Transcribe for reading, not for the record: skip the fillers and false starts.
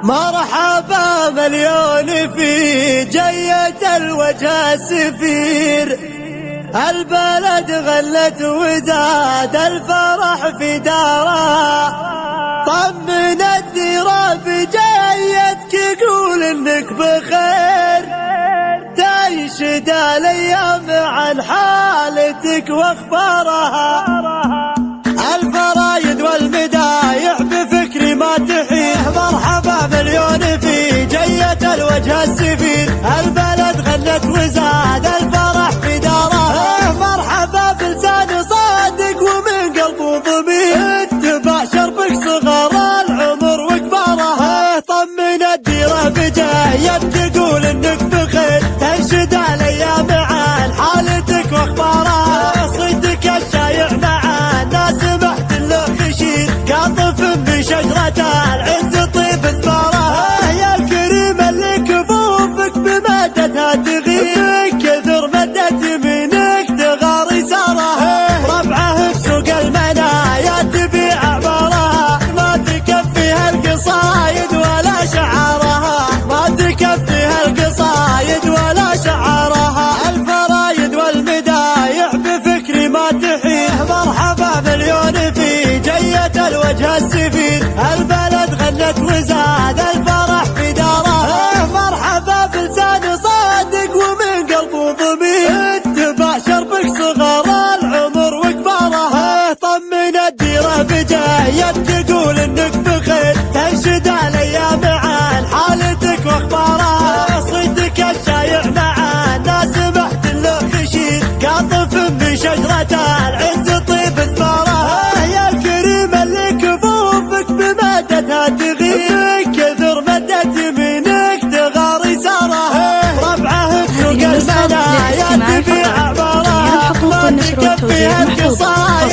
مرحبا مليون في جية الوجه السفير، البلد غلت وزاد الفرح في داره، طمن الديرة بجيتك يقول انك بخير، تنشد الايام عن حالتك واخبارها، الفرايد والمدايح بفكري ما تحيل. مرحبا مليون في جية الوجه السفير، البلد غنت وزاد الفرح في داره، مرحبا بلسان صادق ومن قلبه ضمير، اتبع شربك صغار العمر وكبارها، طمن الديرة بجيتك تقول انك بخير، تنشد الايام عن حالتك واخبارها، صيتك الشايع مع الناس محتل خشير، قاطف بشجرة العز طيب ثمارها، يا الكريم اللي كفوفك بمادتها تغير، كثر مدت يمينك تغار يسارها، ربعه بسوق المنايا تبيع اعمارها، ما تكفيها القصايد ولا شعارها، ما تكفيها القصايد ولا شعارها، الفرايد والمدايح بفكري ما تحيل. مرحبا مليون في جية الوجه السفير، البلد غنت وزاد الفرح في داره، مرحبا بلسان صادق ومن قلبه ضمير، اتبع شربك صغار العمر وكبارها، طمن الديرة بجيتك تقول انك بخير، تنشد الايام عن حالتك واخبارها، صيتك الشايع مع الناس محتل خشير، قاطف بشجرة العز طيب ثمارها، يا الكريم اللي كفوفك بمادتها تغير، كثر مدت يمينك تغار يسارها، ربعه بسوق المنايا تبيع اعمارها، ما تكفيها القصايد